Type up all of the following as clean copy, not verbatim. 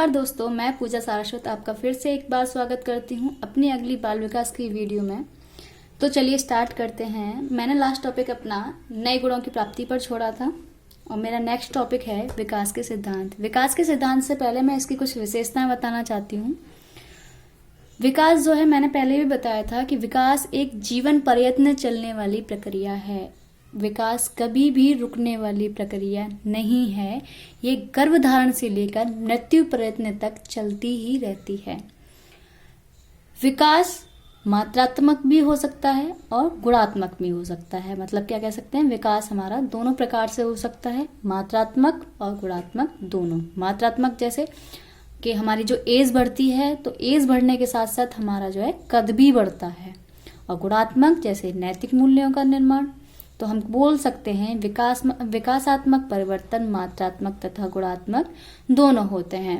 नमस्कार दोस्तों, मैं पूजा सारस्वत आपका फिर से एक बार स्वागत करती हूँ अपनी अगली बाल विकास की वीडियो में। तो चलिए स्टार्ट करते हैं। मैंने लास्ट टॉपिक अपना नए गुणों की प्राप्ति पर छोड़ा था और मेरा नेक्स्ट टॉपिक है विकास के सिद्धांत। विकास के सिद्धांत से पहले मैं इसकी कुछ विशेषताएं बताना चाहती हूँ। विकास जो है, मैंने पहले भी बताया था कि विकास एक जीवन प्रयत्न चलने वाली प्रक्रिया है। विकास कभी भी रुकने वाली प्रक्रिया नहीं है। ये गर्भधारण से लेकर मृत्यु प्रयत्न तक चलती ही रहती है। विकास मात्रात्मक भी हो सकता है और गुणात्मक भी हो सकता है। मतलब क्या कह सकते हैं, विकास हमारा दोनों प्रकार से हो सकता है, मात्रात्मक और गुणात्मक दोनों। मात्रात्मक जैसे कि हमारी जो एज बढ़ती है, तो एज बढ़ने के साथ साथ हमारा जो है कद भी बढ़ता है। और गुणात्मक जैसे नैतिक मूल्यों का निर्माण। तो हम बोल सकते हैं विकासात्मक परिवर्तन मात्रात्मक तथा गुणात्मक दोनों होते हैं।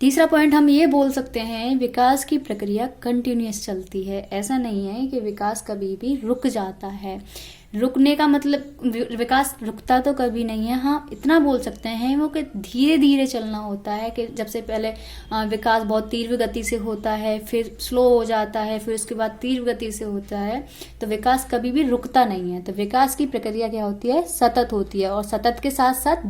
तीसरा पॉइंट हम ये बोल सकते हैं, विकास की प्रक्रिया कंटिन्यूअस चलती है। ऐसा नहीं है कि विकास कभी भी रुक जाता है। रुकने का मतलब विकास रुकता तो कभी नहीं है। हाँ, इतना बोल सकते हैं वो कि धीरे धीरे चलना होता है। कि जब से पहले विकास बहुत तीव्र गति से होता है, फिर स्लो हो जाता है, फिर उसके बाद तीव्र गति से होता है। तो विकास कभी भी रुकता नहीं है। तो विकास की प्रक्रिया क्या होती है, सतत होती है। और सतत के साथ साथ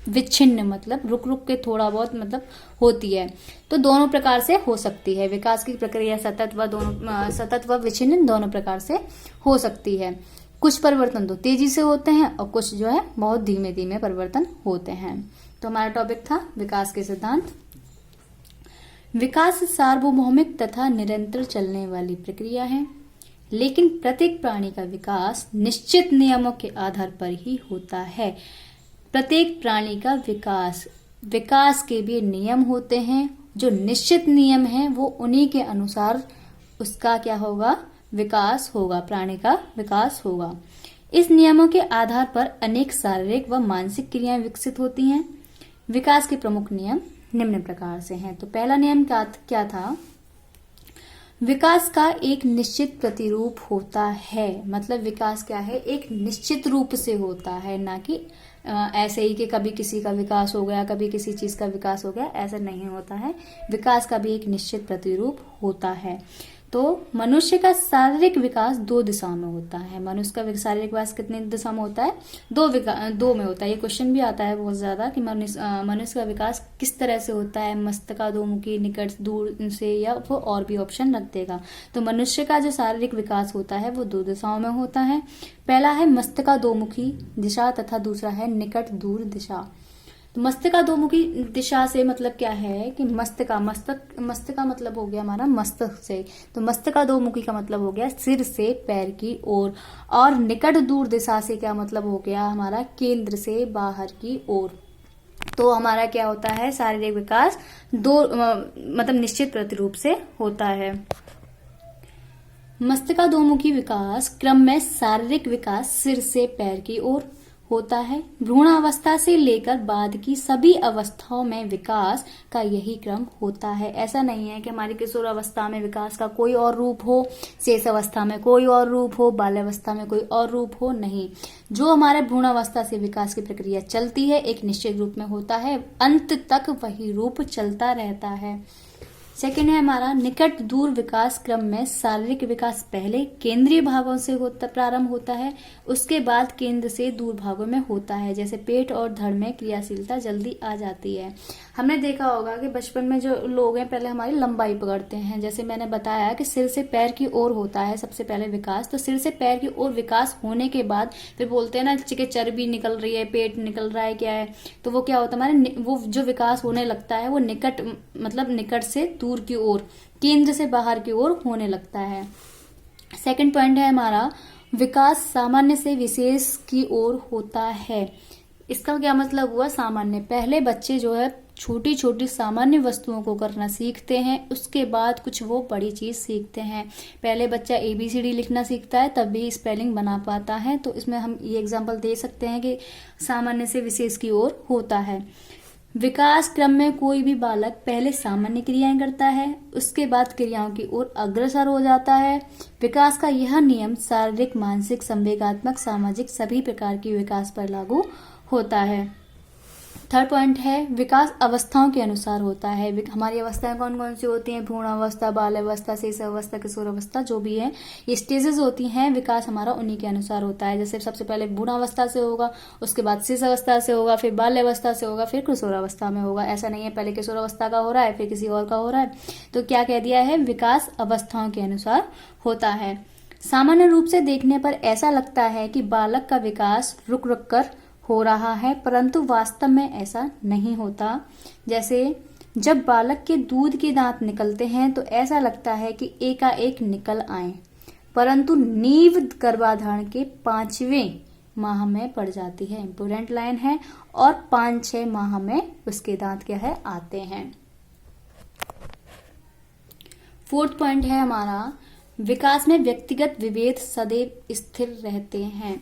विच्छिन्न, मतलब रुक रुक के थोड़ा बहुत मतलब होती है। तो दोनों प्रकार से हो सकती है विकास की प्रक्रिया। सतत व विच्छिन्न दोनों प्रकार से हो सकती है। कुछ परिवर्तन तो तेजी से होते हैं और कुछ जो है बहुत धीमे धीमे परिवर्तन होते हैं। तो हमारा टॉपिक था विकास के सिद्धांत। विकास सार्वभौमिक तथा निरंतर चलने वाली प्रक्रिया है, लेकिन प्रत्येक प्राणी का विकास निश्चित नियमों के आधार पर ही होता है। प्रत्येक प्राणी का विकास के भी नियम होते हैं। जो निश्चित नियम हैं वो उन्हीं के अनुसार उसका क्या होगा, विकास होगा, प्राणी का विकास होगा। इस नियमों के आधार पर अनेक शारीरिक व मानसिक क्रियाएं विकसित होती हैं। विकास के प्रमुख नियम निम्न प्रकार से हैं। तो पहला नियम क्या था, विकास का एक निश्चित प्रतिरूप होता है। मतलब विकास क्या है, एक निश्चित रूप से होता है, ना कि ऐसे ही कि कभी किसी का विकास हो गया, कभी किसी चीज का विकास हो गया, ऐसा नहीं होता है। विकास का भी एक निश्चित प्रतिरूप होता है। तो मनुष्य का शारीरिक विकास 2 दिशा में होता है। मनुष्य का शारीरिक विकास कितने दिशा में होता है, 2 में होता है। ये क्वेश्चन भी आता है बहुत ज्यादा कि मनुष्य का विकास किस तरह से होता है, मस्तकाधोमुखी, निकट, दूर से, या वो और भी ऑप्शन रख देगा। तो मनुष्य का जो शारीरिक विकास होता है वो 2 दिशाओं में होता है। पहला है मस्तकाधोमुखी दिशा तथा दूसरा है निकट दूर दिशा। तो मस्तकाधोमुखी दिशा से मतलब क्या है कि मस्तक का मतलब हो गया हमारा मस्तक से। तो मस्तकाधोमुखी का मतलब हो गया सिर से पैर की ओर। और निकट दूर दिशा से क्या मतलब हो गया हमारा, केंद्र से बाहर की ओर। तो हमारा क्या होता है, शारीरिक विकास 2 मतलब निश्चित प्रतिरूप से होता है। मस्तकाधोमुखी विकास क्रम में शारीरिक विकास सिर से पैर की ओर होता है। भ्रूणावस्था से लेकर बाद की सभी अवस्थाओं में विकास का यही क्रम होता है। ऐसा नहीं है कि हमारी किशोर अवस्था में विकास का कोई और रूप हो, शेष अवस्था में कोई और रूप हो, बाल्यावस्था में कोई और रूप हो, नहीं। जो हमारे भ्रूणावस्था से विकास की प्रक्रिया चलती है एक निश्चित रूप में होता है, अंत तक वही रूप चलता रहता है। सेकेंड है हमारा निकट दूर विकास क्रम में शारीरिक विकास पहले केंद्रीय भागों से प्रारंभ होता है, उसके बाद केंद्र से दूर भागों में होता है। जैसे पेट और धड़ में क्रियाशीलता जल्दी आ जाती है। हमने देखा होगा कि बचपन में जो लोग हैं पहले हमारी लंबाई पकड़ते हैं। जैसे मैंने बताया कि सिर से पैर की ओर होता है सबसे पहले विकास। तो सिर से पैर की ओर विकास होने के बाद फिर बोलते हैं ना कि चर्बी निकल रही है, पेट निकल रहा है, क्या है। तो वो क्या होता है हमारे, वो जो विकास होने लगता है वो निकट मतलब निकट से दूर की ओर, केंद्र से बाहर की ओर होने लगता है। सेकंड पॉइंट है हमारा, विकास सामान्य से विशेष की ओर होता है। इसका क्या मतलब हुआ, सामान्य, पहले बच्चे जो है छोटी छोटी सामान्य वस्तुओं को करना सीखते हैं, उसके बाद कुछ वो बड़ी चीज सीखते हैं। पहले बच्चा ABCD लिखना सीखता है, तभी स्पेलिंग बना पाता है। तो इसमें हम ये एग्जांपल दे सकते हैं कि सामान्य से विशेष की ओर होता है। विकास क्रम में कोई भी बालक पहले सामान्य क्रियाएं करता है, उसके बाद क्रियाओं की ओर अग्रसर हो जाता है। विकास का यह नियम शारीरिक, मानसिक, संवेगात्मक, सामाजिक सभी प्रकार की विकास पर लागू होता है। थर्ड पॉइंट है विकास अवस्थाओं के अनुसार होता है। हमारी अवस्थाएं कौन कौन सी होती हैं? भ्रूण अवस्था, बाल अवस्था, शिशु अवस्था, किशोर अवस्था, जो भी है ये स्टेजेस होती हैं, विकास हमारा उन्हीं के अनुसार होता है। जैसे सबसे पहले भ्रूण अवस्था से होगा, उसके बाद शिशु अवस्था से होगा, फिर बाल अवस्था से होगा, फिर किशोर अवस्था में होगा। ऐसा नहीं है पहले किशोर अवस्था का हो रहा है फिर किसी और का हो रहा है। तो क्या कह दिया है? विकास अवस्थाओं के अनुसार होता है। सामान्य रूप से देखने पर ऐसा लगता है कि बालक का विकास रुक रुक कर हो रहा है, परंतु वास्तव में ऐसा नहीं होता। जैसे जब बालक के दूध के दांत निकलते हैं तो ऐसा लगता है कि एकाएक निकल आए, परंतु नींव गर्भाधारण के 5वें माह में पड़ जाती है। इंपोर्टेंट लाइन है। और 5-6 माह में उसके दांत क्या है? आते हैं। फोर्थ पॉइंट है हमारा विकास में व्यक्तिगत विभेद सदैव स्थिर रहते हैं।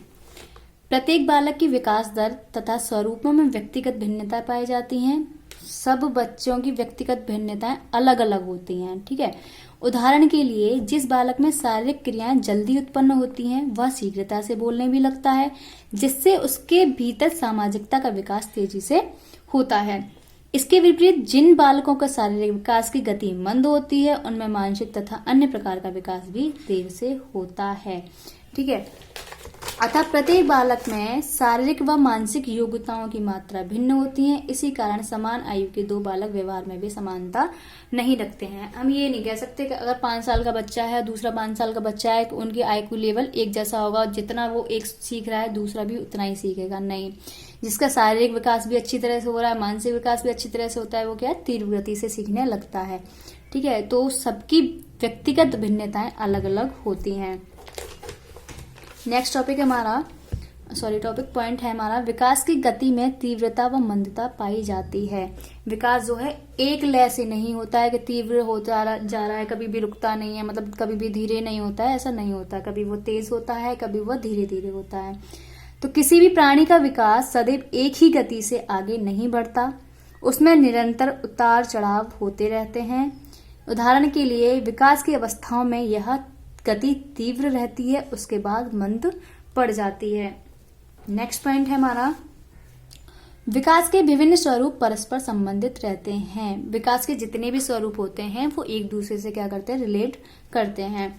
प्रत्येक बालक की विकास दर तथा स्वरूपों में व्यक्तिगत भिन्नता पाई जाती हैं। सब बच्चों की व्यक्तिगत भिन्नताएं अलग अलग होती हैं। ठीक है। उदाहरण के लिए जिस बालक में शारीरिक क्रियाएं जल्दी उत्पन्न होती हैं वह शीघ्रता से बोलने भी लगता है, जिससे उसके भीतर सामाजिकता का विकास तेजी से होता है। इसके विपरीत जिन बालकों का शारीरिक विकास की गति मंद होती है उनमें मानसिक तथा अन्य प्रकार का विकास भी देर से होता है। ठीक है। अतः प्रत्येक बालक में शारीरिक व मानसिक योग्यताओं की मात्रा भिन्न होती है। इसी कारण समान आयु के दो बालक व्यवहार में भी समानता नहीं रखते हैं। हम ये नहीं कह सकते कि अगर 5 साल का बच्चा है दूसरा 5 साल का बच्चा है तो उनकी आईक्यू लेवल एक जैसा होगा, जितना वो एक सीख रहा है दूसरा भी उतना ही सीखेगा। नहीं, जिसका शारीरिक विकास भी अच्छी तरह से हो रहा है, मानसिक विकास भी अच्छी तरह से होता है, वो क्या है? तीव्र गति से सीखने लगता है। ठीक है। तो सबकी व्यक्तिगत भिन्नताएं अलग अलग होती हैं। नेक्स्ट टॉपिक पॉइंट है हमारा विकास की गति में तीव्रता व मंदता पाई जाती है। विकास जो है एक लय से नहीं होता है कि तीव्र होता जा रहा है, कभी भी रुकता नहीं है, मतलब कभी भी धीरे नहीं होता है, ऐसा नहीं होता। कभी वो तेज होता है, कभी वो धीरे धीरे होता है। तो किसी भी प्राणी का विकास सदैव एक ही गति से आगे नहीं बढ़ता, उसमें निरंतर उतार चढ़ाव होते रहते हैं। उदाहरण के लिए विकास की अवस्थाओं में यह गति तीव्र रहती है, उसके बाद मंद पड़ जाती है। नेक्स्ट पॉइंट है हमारा विकास के विभिन्न स्वरूप परस्पर संबंधित रहते हैं। विकास के जितने भी स्वरूप होते हैं वो एक दूसरे से क्या करते हैं? रिलेट करते हैं।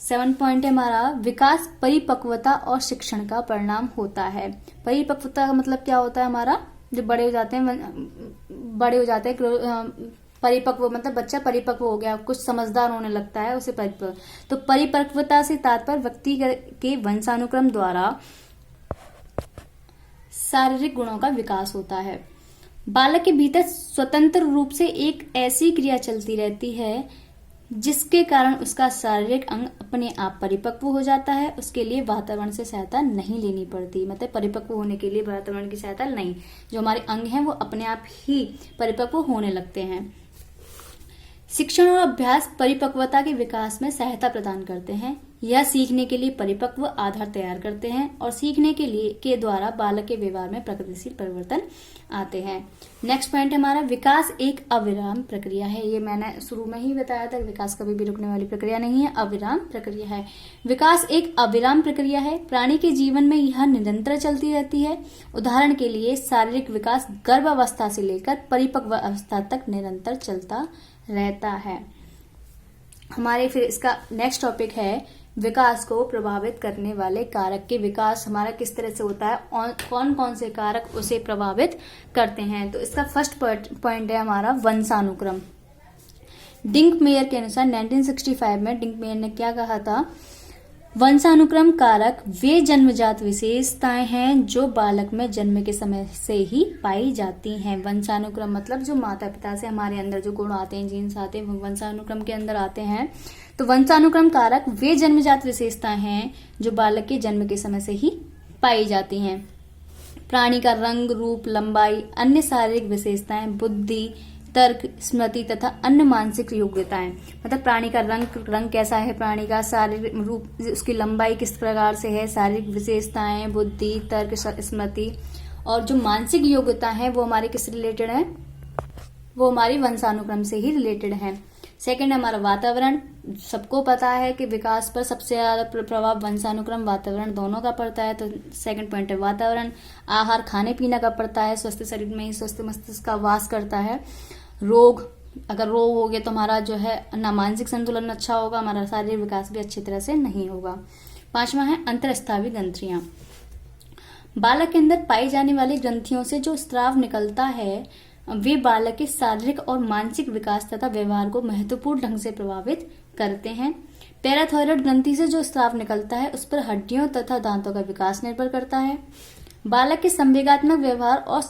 7 पॉइंट है हमारा विकास परिपक्वता और शिक्षण का परिणाम होता है। परिपक्वता का मतलब क्या होता है? हमारा जब बड़े हो जाते हैं परिपक्व मतलब बच्चा परिपक्व हो गया, कुछ समझदार होने लगता है, उसे परिपक्व। तो परिपक्वता से तात्पर्य व्यक्ति के वंशानुक्रम द्वारा शारीरिक गुणों का विकास होता है। बालक के भीतर स्वतंत्र रूप से एक ऐसी क्रिया चलती रहती है जिसके कारण उसका शारीरिक अंग अपने आप परिपक्व हो जाता है। उसके लिए वातावरण से सहायता नहीं लेनी पड़ती, मतलब परिपक्व होने के लिए वातावरण की सहायता नहीं, जो हमारे अंग हैं वो अपने आप ही परिपक्व होने लगते हैं। शिक्षण और अभ्यास परिपक्वता के विकास में सहायता प्रदान करते हैं। यह सीखने के लिए परिपक्व आधार तैयार करते हैं और सीखने के द्वारा बालक के व्यवहार में प्रगतिशील परिवर्तन आते हैं। नेक्स्ट पॉइंट हमारा विकास एक अविराम प्रक्रिया है। ये मैंने शुरू में ही बताया था, विकास कभी भी रुकने वाली प्रक्रिया नहीं है, अविराम प्रक्रिया है। विकास एक अविराम प्रक्रिया है। प्राणी के जीवन में यह निरंतर चलती रहती है। उदाहरण के लिए शारीरिक विकास गर्भावस्था से लेकर परिपक्व अवस्था तक निरंतर चलता रहता है। हमारे फिर इसका नेक्स्ट टॉपिक है विकास को प्रभावित करने वाले कारक के विकास हमारा किस तरह से होता है और कौन कौन से कारक उसे प्रभावित करते हैं। तो इसका फर्स्ट पॉइंट है हमारा वंशानुक्रम। डिंकमेयर के अनुसार 1965 में डिंकमेयर ने क्या कहा था? वंशानुक्रम कारक वे जन्मजात विशेषताएं हैं जो बालक में जन्म के समय से ही पाई जाती हैं। वंशानुक्रम मतलब जो माता पिता से हमारे अंदर जो गुण आते हैं, जीन्स आते हैं, वो वंशानुक्रम के अंदर आते हैं। तो वंशानुक्रम कारक वे जन्मजात विशेषताएं हैं जो बालक के जन्म के समय से ही पाई जाती हैं। प्राणी का रंग, रूप, लंबाई, अन्य शारीरिक विशेषताएं, बुद्धि, तर्क, स्मृति तथा अन्य मानसिक योग्यताएं, मतलब प्राणी का रंग कैसा है, प्राणी का शारीरिक रूप, उसकी लंबाई किस प्रकार से है, शारीरिक विशेषताएं, बुद्धि, तर्क, स्मृति और जो मानसिक योग्यता है वो हमारे किस रिलेटेड है? वो हमारी वंशानुक्रम से ही रिलेटेड है। सेकंड हमारा वातावरण। सबको पता है कि विकास पर सबसे ज्यादा प्रभाव वंशानुक्रम, वातावरण दोनों का पड़ता है। तो सेकंड पॉइंट है वातावरण। आहार, खाने पीने का पड़ता है। स्वस्थ शरीर में ही स्वस्थ मस्तिष्क का वास करता है। रोग, अगर रोग हो गया तो हमारा जो है ना मानसिक संतुलन अच्छा होगा, हमारा शारीरिक विकास भी अच्छी तरह से नहीं होगा। पांचवा है अंतरस्त्रावी ग्रंथियां। बालक के अंदर पाई जाने वाली ग्रंथियों से जो स्राव निकलता है वे बालक के शारीरिक और मानसिक विकास तथा व्यवहार को महत्वपूर्ण ढंग से प्रभावित करते हैं। पैराथायरॉयड ग्रंथि से जो स्राव निकलता है उस पर हड्डियों तथा दांतों का विकास निर्भर करता है। बालक के संवेगात्मक व्यवहार और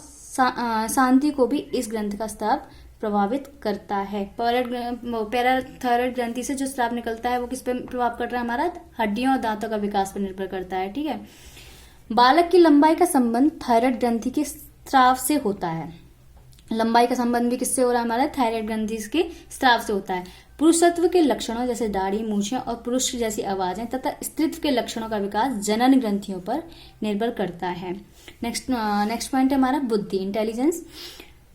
शांति को भी इस ग्रंथ का स्राव प्रभावित करता है। पैराथायरॉयड ग्रंथि से जो स्राव निकलता है वो किस पर प्रभाव कर रहा है, हमारा हड्डियों और दांतों का विकास पर निर्भर करता है। ठीक है। बालक की लंबाई का संबंध थायराइड ग्रंथि के स्राव से होता है। लंबाई का संबंध भी किससे हो रहा है, हमारा थायराइड ग्रंथि के स्राव से होता है। पुरुषत्व के लक्षणों जैसे दाढ़ी, मूछें और पुरुष जैसी आवाजें तथा स्त्रीत्व के लक्षणों का विकास जनन ग्रंथियों पर निर्भर करता है। नेक्स्ट पॉइंट है हमारा बुद्धि, इंटेलिजेंस।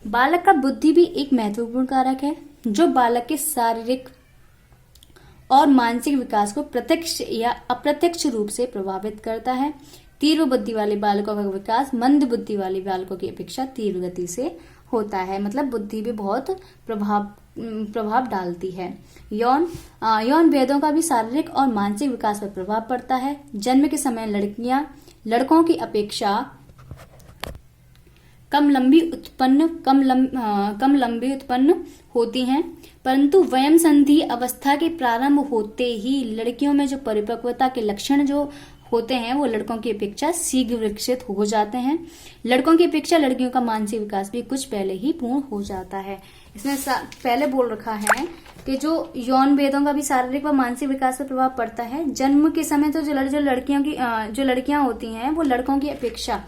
बालक का बुद्धि भी एक महत्वपूर्ण कारक है जो बालक के शारीरिक और मानसिक विकास को प्रत्यक्ष या अप्रत्यक्ष रूप से प्रभावित करता है। तीव्र बुद्धि वाले बालकों का विकास मंद बुद्धि वाले बालकों की अपेक्षा तीव्र गति से होता है। मतलब बुद्धि भी बहुत प्रभाव डालती है। यौन भेदों का भी शारीरिक और मानसिक विकास पर प्रभाव पड़ता है। जन्म के समय लड़कियां लड़कों की अपेक्षा कम लंबी उत्पन्न होती हैं, परंतु वयम संधि अवस्था के प्रारंभ होते ही लड़कियों में जो परिपक्वता के लक्षण जो होते हैं वो लड़कों की अपेक्षा शीघ्र विकसित हो जाते हैं। लड़कों की अपेक्षा लड़कियों का मानसिक विकास भी कुछ पहले ही पूर्ण हो जाता है। इसमें पहले बोल रखा है कि जो यौन भेदों का भी शारीरिक व मानसिक विकास पर प्रभाव पड़ता है। जन्म के समय तो जो लड़कियां होती हैं वो लड़कों की अपेक्षा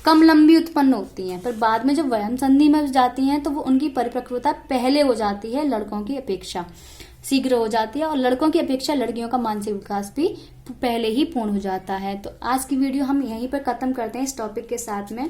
कम लंबी उत्पन्न होती हैं, पर बाद में जब वयम संधि में जाती हैं तो वो उनकी परिपक्वता पहले हो जाती है, लड़कों की अपेक्षा शीघ्र हो जाती है, और लड़कों की अपेक्षा लड़कियों का मानसिक विकास भी पहले ही पूर्ण हो जाता है। तो आज की वीडियो हम यहीं पर खत्म करते हैं इस टॉपिक के साथ में।